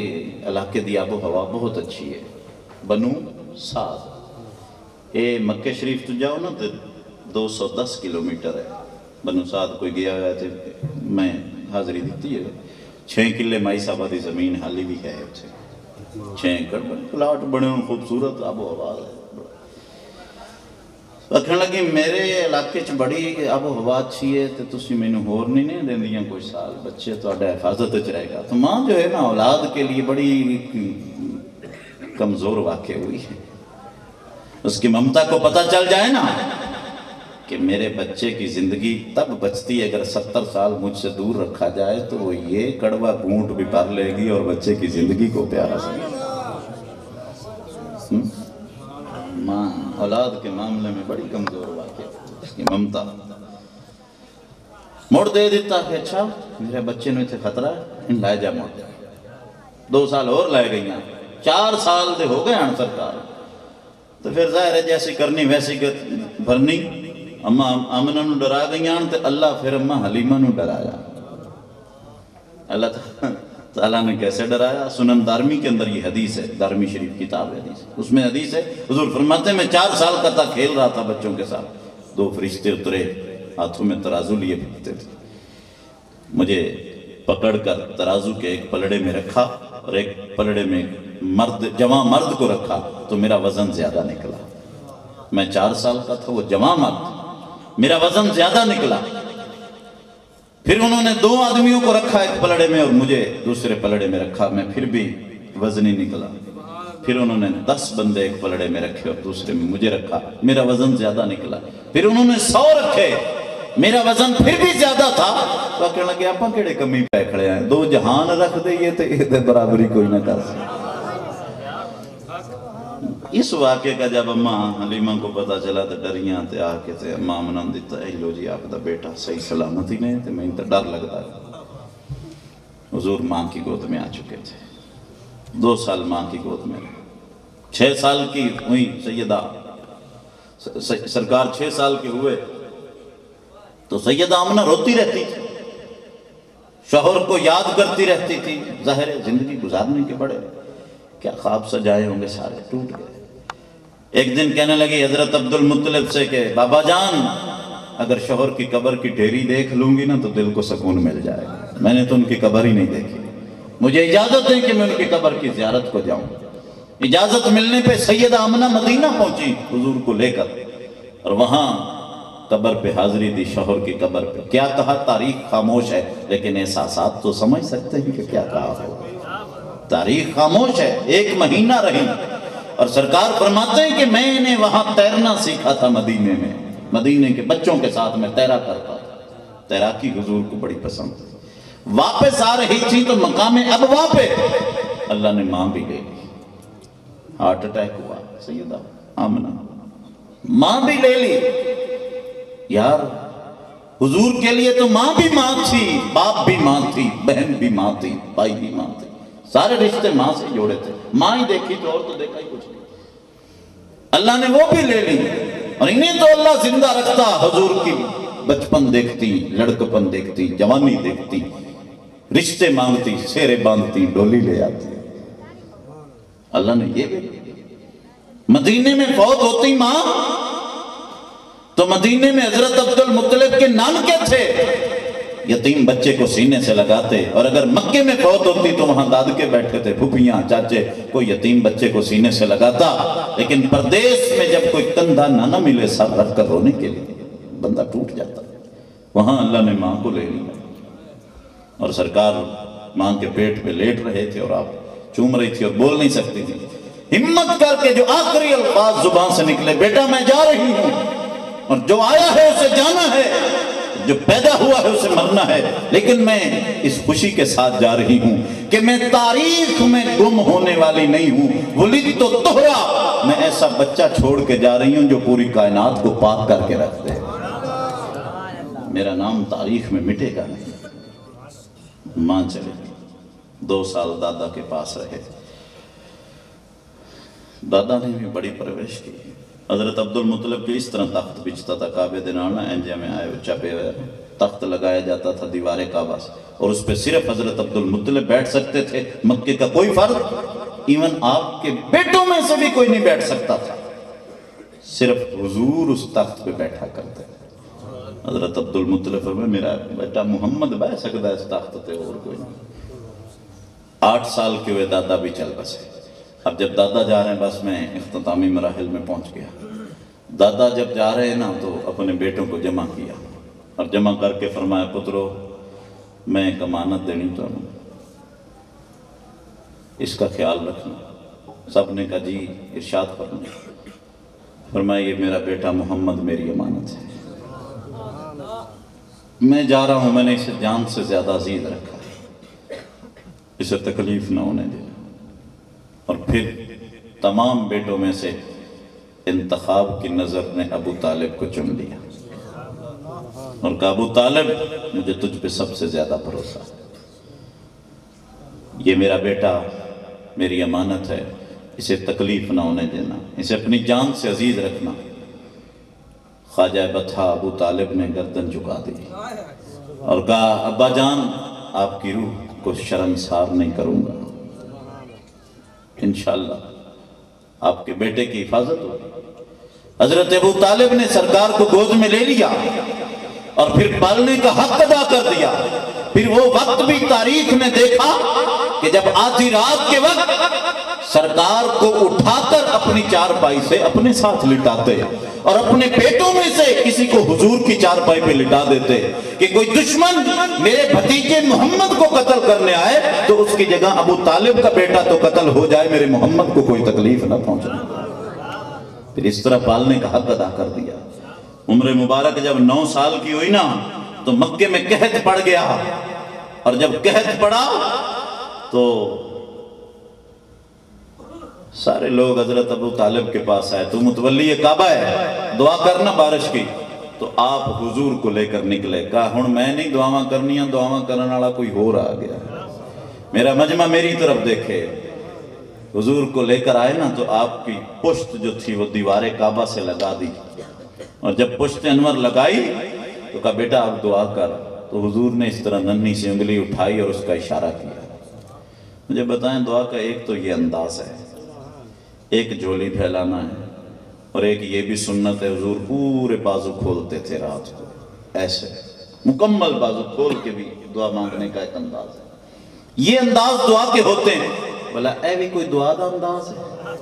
علاقے دی آب و ہوا بہت اچھی ہے بنو سعد اے مکہ شریف تو جاؤ نا تے 210 کلومیٹر ہے بنو سعد کوئی گیا گیا تھے میں حاضری دیتی ہے 6 کلے مائی صاحبہ دی زمین حالی بھی ہے 6 ایکڑ پلاٹ بڑے ان خوبصورت آب و ہوا ہے رکھنے لگی میرے علاقے چ بڑی آب و ہوا اچھی ہے تو تسی میں نے ہور نہیں دیں دیاں کوئی سال بچے تو اڈا حفاظت چ رہے گا تو ماں جو ہے نا اولاد کے لیے بڑی کمزور واقع ہوئی ہے اس کی ممتا کو پتہ چل جائے نا کہ میرے بچے کی زندگی تب بچتی ہے اگر 70 سال مجھ سے دور رکھا جائے تو وہ یہ کڑوا گھونٹ بھی بھر لے گی اور بچے کی زندگی کو پیارا سمجھے ماں اولاد کے معاملے میں بڑی کمزور واقع اس کی ممتا موڑ دے دیتا کہ اچھا میرے بچے نے تھے خطرہ ان لائے جا موڑ 2 سال اور لائے گئی ہیں 4 سال دے ہو گئے ہیں سرکار تو پھر ظاہر ہے جیسی کرنی ویسی بھرنی اممہ آمنہ نو ڈرا گئی ہیں تو اللہ پھر اممہ حلیمہ نو ڈرایا اللہ تعالیٰ نے کیسے ڈرایا سنن دارمی کے اندر یہ حدیث ہے دارمی شریف کتاب ہے حدیث اس میں حدیث ہے حضور فرماتے ہیں میں 4 سال کا تھا کھیل رہا تھا بچوں کے ساتھ 2 فرشتے اترے ہاتھوں میں ترازو لیے پھرتے تھے مجھے پکڑ کر ترازو کے ایک پلڑے میں رکھا اور ایک پلڑے میں جوان مرد کو رکھا تو میرا وزن زیادہ نکلا میں 4 سال کا تھا وہ جوان مرد میرا وزن زیادہ نکلا پھر انہوں نے 2 آدمیوں کو رکھا ایک پلڑے میں اور مجھے دوسرے پلڑے میں رکھا میں پھر بھی وزنی نکلا پھر انہوں نے 10 بندے ایک پلڑے میں رکھے اور دوسرے میں مجھے رکھا میرا وزن زیادہ نکلا پھر انہوں نے 100 رکھے میرا وزن پھر بھی زیادہ تھا تو کہنے لگے آپ کیڑے کمی پہ کھڑے ہیں 2 جہان رکھ دے یہ تو برابری کوئی نہ کر سکے اس واقعے کا جب اممہ حلیمہ کو پتا چلا تو ڈریاں تے آکے تے اممہ آمنہ دیتا ہے لو جی آپ دا بیٹا صحیح سلامتی نہیں تے میں تو ڈر لگتا ہے حضور ماں کی گود میں آ چکے تھے 2 سال ماں کی گود میں 6 سال کی ہوئی سیدہ سرکار 6 سال کے ہوئے تو سیدہ آمنہ روتی رہتی تھی شوہر کو یاد کرتی رہتی تھی ظاہر زندگی گزارنے کے بڑے کیا خواب سجائے ہوں گے سارے ٹوٹ گئے ایک دن کہنے لگی حضرت عبد المطلب سے کہ بابا جان اگر شوہر کی قبر کی ڈھیری دیکھ لوں گی نا تو دل کو سکون مل جائے گا میں نے تو ان کی قبر ہی نہیں دیکھی مجھے اجازت ہے کہ میں ان کی قبر کی زیارت کو جاؤں اجازت ملنے پہ سیدہ آمنہ مدینہ پہنچی حضور کو لے کر اور وہاں قبر پہ حاضری دی شوہر کی قبر پہ. کیا کہا؟ تاریخ خاموش ہے لیکن احساسات تو سمجھ سکتے ہیں کہ کیا کہا ہو. تاریخ خاموش ہے. 1 مہینہ رہی اور سرکار فرماتے ہیں کہ میں نے وہاں تیرنا سیکھا تھا مدینے میں. مدینے کے بچوں کے ساتھ میں تیرا کرتا تھا. تیراکی حضور کو بڑی پسند تھی. واپس آ رہی تھی تو مقام ابوا پہ اللہ نے ماں بھی لے لی. ہارٹ اٹیک ہوا سیدہ آمنہ, ماں بھی لے لی. یار حضور کے لیے تو ماں بھی ماں تھی, باپ بھی ماں تھی, بہن بھی ماں تھی, بھائی بھی ماں تھی. سارے رشتے ماں سے جوڑے تھے. ماں ہی دیکھی تو اور تو دیکھا ہی کچھ نہیں. اللہ نے وہ بھی لے لی اور انہیں تو اللہ زندہ رکھتا. حضور کی بچپن دیکھتی, لڑکپن دیکھتی, جوانی دیکھتی, رشتے مانگتی, سیرے باندھتی, ڈولی لے آتی. اللہ نے یہ بھی. مدینے میں فوت ہوتی ماں تو مدینے میں حضرت عبد المطلب کے نام کیا تھے؟ یتیم بچے کو سینے سے لگاتے. اور اگر مکے میں فوت ہوتی تو وہاں دادکے بیٹھے تھے, پھوپھیاں, چاچے, کوئی یتیم بچے کو سینے سے لگاتا. لیکن پردیس میں جب کوئی کندھا نہ ملے سر رکھ کر رونے کے لیے, بندہ ٹوٹ جاتا. وہاں اللہ نے ماں کو لے لیا اور سرکار ماں کے پیٹ پہ لیٹ رہے تھے اور آپ چوم رہی تھی اور بول نہیں سکتی تھی. ہمت کر کے جو آخری الفاظ زبان سے نکلے, بیٹا میں جا رہی ہوں اور جو آیا ہے اسے جانا ہے, جو پیدا ہوا ہے اسے مرنا ہے, لیکن میں اس خوشی کے ساتھ جا رہی ہوں کہ میں تاریخ میں گم ہونے والی نہیں ہوں. ولدت طہرا, میں ایسا بچہ چھوڑ کے جا رہی ہوں جو پوری کائنات کو پاک کر کے رکھ دے. میرا نام تاریخ میں مٹے گا نہیں. ماں چلے گی. 2 سال دادا کے پاس رہے. دادا نے بھی بڑی پرورش کی. حضرت عبد المطلب کے اس طرح تخت بچتا تھا کعبے دے نال انجے میں آئے چپے ہوئے تخت لگایا جاتا تھا دیوار کعبہ سے, اور اس پہ صرف حضرت عبد المطلب بیٹھ سکتے تھے. مکے کا کوئی فرد, ایون آپ کے بیٹوں میں سے بھی کوئی نہیں بیٹھ سکتا تھا. صرف حضور اس تخت پہ بیٹھا کرتے. حضرت عبد المطلب فرمایا میرا بیٹا محمد بیٹھ سکتا ہے اس تخت پہ, اور کوئی نہیں. 8 سال کے ہوئے دادا بھی چل بسے. اب جب دادا جا رہے ہیں بس میں اختتامی مراحل میں پہنچ گیا. دادا جب جا رہے ہیں نا تو اپنے بیٹوں کو جمع کیا اور جمع کر کے فرمایا پترو میں ایک امانت دینی تو ہوں, اس کا خیال رکھنا. سب نے کہا جی ارشاد فرمائے. فرمایا یہ میرا بیٹا محمد میری امانت ہے, میں جا رہا ہوں, میں نے اسے جان سے زیادہ عزیز رکھا ہے, اسے تکلیف نہ ہونے دینا. اور پھر تمام بیٹوں میں سے انتخاب کی نظر نے ابو طالب کو چن لیا اور کہا ابو طالب مجھے تجھ پہ سب سے زیادہ بھروسہ ہے, یہ میرا بیٹا میری امانت ہے, اسے تکلیف نہ ہونے دینا, اسے اپنی جان سے عزیز رکھنا. خواجہ بطحہ ابو طالب نے گردن جھکا دی اور کہا ابا جان آپ کی روح کو شرمسار نہیں کروں گا, انشاءاللہ آپ کے بیٹے کی حفاظت ہوگی. حضرت ابو طالب نے سرکار کو گود میں لے لیا اور پھر پالنے کا حق ادا کر دیا. پھر وہ وقت بھی تاریخ نے دیکھا کہ جب آدھی رات کے وقت سرکار کو اٹھا کر اپنی چارپائی سے اپنے ساتھ لٹاتے اور اپنے پیٹوں میں سے کسی کو حضور کی چارپائی پہ لٹا دیتے کہ کوئی دشمن میرے بھتیجے محمد کو قتل کرنے آئے تو اس کی جگہ ابو طالب کا بیٹا تو قتل ہو جائے, میرے محمد کو کوئی تکلیف نہ پہنچے. پھر اس طرح پالنے کا حق ادا کر دیا. عمر مبارک جب 9 سال کی ہوئی نا تو مکے میں قحط پڑ گیا, اور جب قحط پڑا تو سارے لوگ حضرت ابو طالب کے پاس آئے, تو متولی کعبہ ہے دعا کرنا بارش کی. تو آپ حضور کو لے کر نکلے. کہا ہن میں نہیں دعاواں کرنیاں, دعاواں کرنے والا کوئی اور آ گیا, میرا مجمع میری طرف دیکھے. حضور کو لے کر آئے نا تو آپ کی پشت جو تھی وہ دیوار کعبہ سے لگا دی, اور جب پشت انور لگائی تو کہا بیٹا اب دعا کر. تو حضور نے اس طرح ننھی سی انگلی اٹھائی اور اس کا اشارہ کیا. مجھے بتائیں دعا کا ایک تو یہ انداز ہے, ایک جھولی پھیلانا ہے, اور ایک یہ بھی سنت ہے حضور پورے بازو کھولتے تھے رات کو, ایسے مکمل بازو کھول کے بھی دعا مانگنے کا ایک انداز ہے. یہ انداز دعا کے ہوتے ہیں. بولا اے بھی کوئی دعا دا انداز ہے,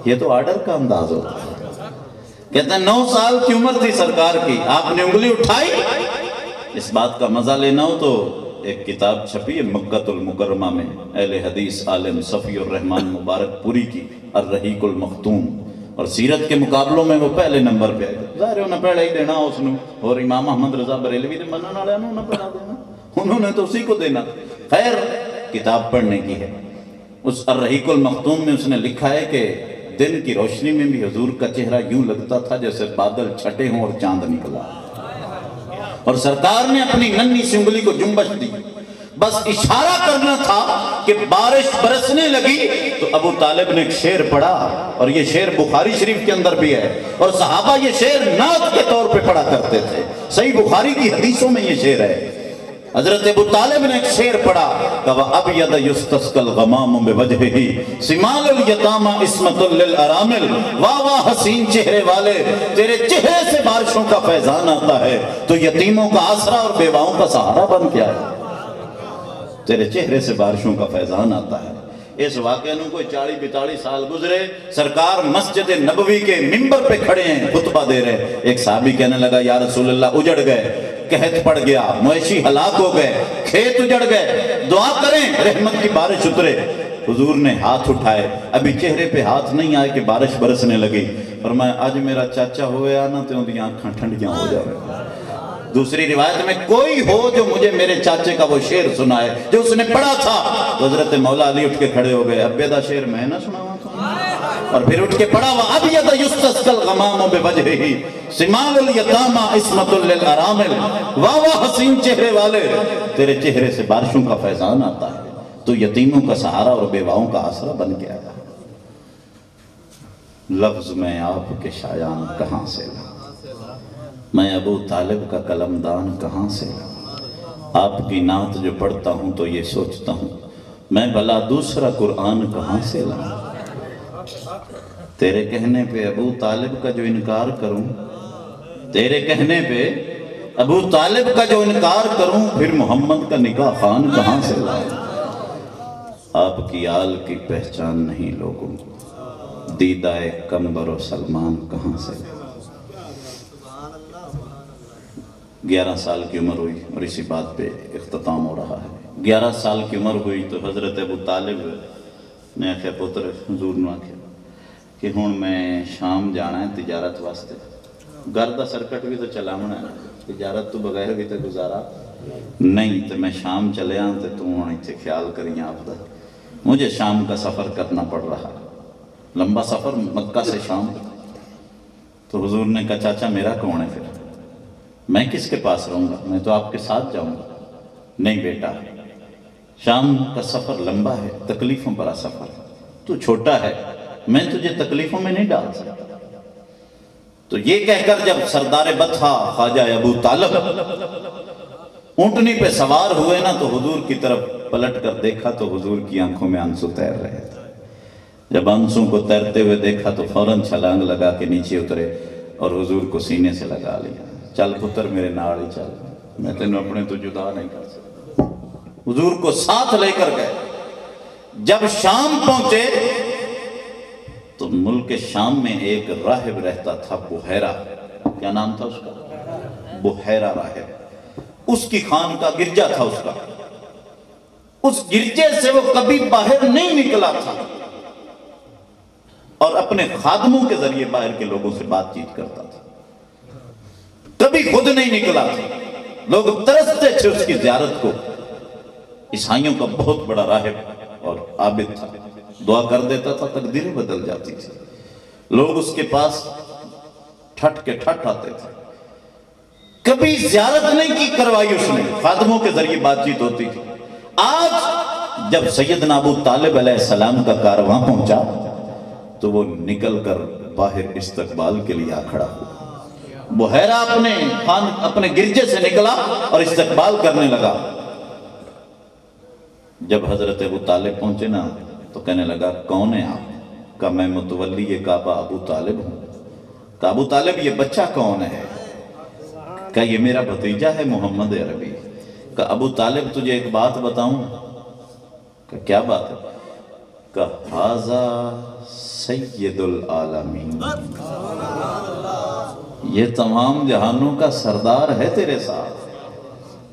یہ تو آرڈر کا انداز ہوتا ہے. کہتے ہیں 9 سال کی عمر تھی سرکار کی، آپ نے انگلی اٹھائی۔ اس بات کا مزہ لینا ہو تو ایک کتاب چھپی ہے مکۃ المکرمہ میں، اہل حدیث عالم صفی الرحمن مبارک پوری کی الرحیق المختوم، اور سیرت کے مقابلوں میں وہ پہلے نمبر پہ آئے۔ ظاہر انہیں پہلے ہی دینا اس نے، اور امام احمد رضا بریلوی نے منن والے انہوں نے پڑھا دینا، انہوں نے تو اسی کو دینا۔ خیر کتاب پڑھنے کی ہے۔ اس الرحیق المختوم میں اس نے لکھا ہے کہ دن کی روشنی میں بھی حضور کا چہرہ یوں لگتا تھا جیسے بادل چھٹے ہوں اور چاند نکلا، اور سرکار نے اپنی ننھی سی انگلی کو جنبش دی، بس اشارہ کرنا تھا کہ بارش برسنے لگی تو ابو طالب نے ایک شعر پڑھا، اور یہ شعر بخاری شریف کے اندر بھی ہے، اور صحابہ یہ شعر نعت کے طور پہ پڑھا کرتے تھے، صحیح بخاری کی حدیثوں میں یہ شعر ہے۔ حضرت ابو طالب نے ایک شعر پڑھا کہ وَأَبْيَضَ يُسْتَسْقَى الْغَمَامُ بِوَجْهِهِ سِمَالُ الْيَتَامَى عِصْمَةٌ لِلْأَرَامِلِ واہ واہ حسین چہرے والے، تیرے چہرے سے بارشوں کا فیضان آتا ہے تو یتیموں کا آسرا اور بیواؤں کا سہارا بن کے آیا، تیرے چہرے سے بارشوں کا فیضان آتا ہے۔ اس واقعہ نوں کوئی 40-42 سال گزرے، سرکار مسجد نبوی کے منبر پہ کھڑے ہیں، خطبہ دے رہے، ایک صحابی کہنے لگا یا رسول اللہ اجڑ گئے، قحط پڑ گیا، مویشی ہلاک ہو گئے، کھیت اجڑ گئے، دعا کریں رحمت کی بارش اترے۔ حضور نے ہاتھ اٹھائے، ابھی چہرے پہ ہاتھ نہیں آئے کہ بارش برسنے لگی، فرمایا آج میرا چاچا ہوئے آنا تو اندھی آنکھاں ٹھنڈیاں ہو جائے۔ دوسری روایت میں کوئی ہو جو مجھے میرے چاچے کا وہ شعر سنائے جو اس نے پڑھا تھا، تو حضرت مولا علی اٹھ کے کھڑے ہو گئے، ابے دا شعر میں نہ سناواں تھا، اور پھر اٹھ کے پڑھا وَأَبْيَضَ يُسْتَسْقَى الْغَمَامُ بِوَجْهِهِ سِمَالُ الْيَتَامَى عِصْمَةٌ لِلْأَرَامِلِ واہ واہ حسین چہرے والے، تیرے چہرے سے بارشوں کا فیضان آتا ہے تو یتیموں کا سہارا اور بیواؤں کا آسرا بن کے آیا۔ لفظ میں آپ کے شایان کہاں سے لا، میں ابو طالب کا قلمدان کہاں سے لا، آپ کی نعت جو پڑھتا ہوں تو یہ سوچتا ہوں میں بھلا دوسرا قرآن کہاں سے لا، تیرے کہنے پہ ابو طالب کا جو انکار کروں، تیرے کہنے پہ ابو طالب کا جو انکار کروں، پھر محمد کا نکاح خان کہاں سے لا، آپ کی آل کی پہچان نہیں لوگوں کو، دیدہ قمبر و سلمان کہاں سے لا۔ 11 سال کی عمر ہوئی، اور اسی بات پہ اختتام ہو رہا ہے۔ 11 سال کی عمر ہوئی تو حضرت ابو طالب نے آخیا پتر حضور نے آخیا کہ ہوں میں شام جانا ہے تجارت واسطے، گھر دا سرکٹ بھی تو چلاونا ہے، تجارت تو بغیر بھی تو گزارا نہیں، تو میں شام چلے آن تو ہوں اتنے خیال کریاں آپ دا، مجھے شام کا سفر کرنا پڑ رہا، لمبا سفر مکہ سے شام۔ تو حضور نے کہا چاچا میرا کون ہے پھر، میں کس کے پاس رہوں گا، میں تو آپ کے ساتھ جاؤں گا۔ نہیں بیٹا، شام کا سفر لمبا ہے، تکلیفوں بھرا سفر، تو چھوٹا ہے، میں تجھے تکلیفوں میں نہیں ڈال سکتا۔ تو یہ کہہ کر جب سردار بطحہ خواجہ ابو طالب اونٹنی پہ سوار ہوئے نا، تو حضور کی طرف پلٹ کر دیکھا تو حضور کی آنکھوں میں آنسو تیر رہے تھے۔ جب آنسوں کو تیرتے ہوئے دیکھا تو فوراً چھلانگ لگا کے نیچے اترے اور حضور کو سینے سے لگا لیا، چل پتر میرے نال ہی چل، میں تینوں اپنے تو جدا نہیں کر سکتا۔ حضور کو ساتھ لے کر گئے۔ جب شام پہنچے تو ملک شام میں ایک راہب رہتا تھا، بحیرہ، کیا نام تھا اس کا؟ بحیرہ راہب، اس کی خان کا گرجا تھا اس کا، اس گرجے سے وہ کبھی باہر نہیں نکلا تھا اور اپنے خادموں کے ذریعے باہر کے لوگوں سے بات چیت کرتا تھا، کبھی خود نہیں نکلا تھا، لوگ ترستے تھے اس کی زیارت کو۔ عیسائیوں کا بہت بڑا راہب اور عابد تھا، دعا کر دیتا تھا تقدیریں بدل جاتی تھی، لوگ اس کے پاس ٹھٹ کے ٹھٹ آتے تھے، کبھی زیارت نہیں کی کروائی اس نے، خادموں کے ذریعے بات چیت ہوتی تھی۔ آج جب سیدنا ابو طالب علیہ السلام کا کارواں پہنچا تو وہ نکل کر باہر استقبال کے لیے آ کھڑا ہوا، بحیرہ اپنے گرجے سے نکلا اور استقبال کرنے لگا۔ جب حضرت ابو طالب پہنچے نا تو کہنے لگا کون ہے آپ؟ کہا میں متولی کعبہ ابو طالب ہوں۔ کہا ابو طالب یہ بچہ کون ہے؟ کہا یہ میرا بھتیجا ہے محمد عربی۔ کہا ابو طالب تجھے ایک بات بتاؤں؟ کہا کیا بات ہے؟ کہا ھذا سید العالمین، یہ تمام جہانوں کا سردار ہے تیرے ساتھ۔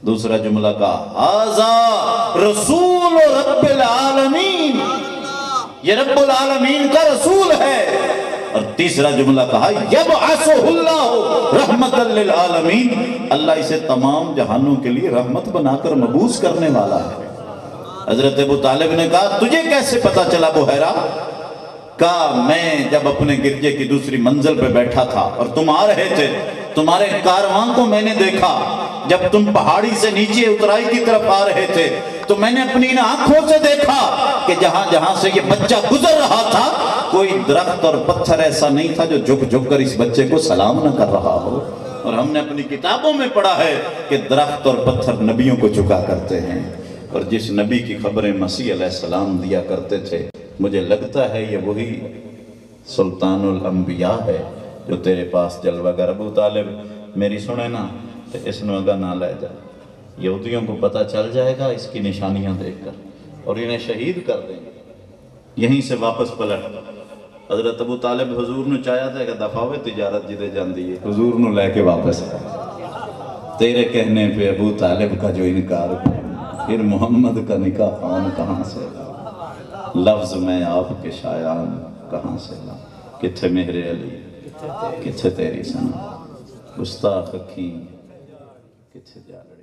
دوسرا جملہ کہا ھذا رسول رب العالمین، یہ رب العالمین کا رسول ہے۔ اور تیسرا جملہ کہا یبعثہ اللہ رحمۃ للعالمین، اللہ اسے تمام جہانوں کے لیے رحمت بنا کر مبعوث کرنے والا ہے۔ حضرت ابو طالب نے کہا تجھے کیسے پتا چلا بحیرہ؟ کہا میں جب اپنے گرجے کی دوسری منزل پہ بیٹھا تھا اور تم آ رہے تھے، تمہارے کارواں کو میں نے دیکھا، جب تم پہاڑی سے نیچے اترائی کی طرف آ رہے تھے تو میں نے اپنی ان آنکھوں سے دیکھا کہ جہاں جہاں سے یہ بچہ گزر رہا تھا کوئی درخت اور پتھر ایسا نہیں تھا جو جھک جھک کر اس بچے کو سلام نہ کر رہا ہو۔ اور ہم نے اپنی کتابوں میں پڑھا ہے کہ درخت اور پتھر نبیوں کو جھکا کرتے ہیں، اور جس نبی کی خبریں مسیح علیہ السلام دیا کرتے تھے مجھے لگتا ہے یہ وہی سلطان الانبیاء ہے جو تیرے پاس جلوہ گر۔ ابو طالب میری سنے نا تو اس نو اگا نہ لے جا، یہودیوں کو پتہ چل جائے گا اس کی نشانیاں دیکھ کر اور انہیں شہید کر دیں گے۔ یہیں سے واپس پلٹ حضرت ابو طالب حضور نے چاہیا تھا کہ دفاوے تجارت جدے جاندی ہے، حضور نے لے کے واپس تیرے کہنے پہ ابو طالب کا جو انکار کیا، پھر محمد کا نکاح خان کہاں سے لفظ میں آپ کے شایان کہاں سے لا، کتھے مہر علی کتھے تیری سنا، گستاخ اکھیں کتھے جا رہے۔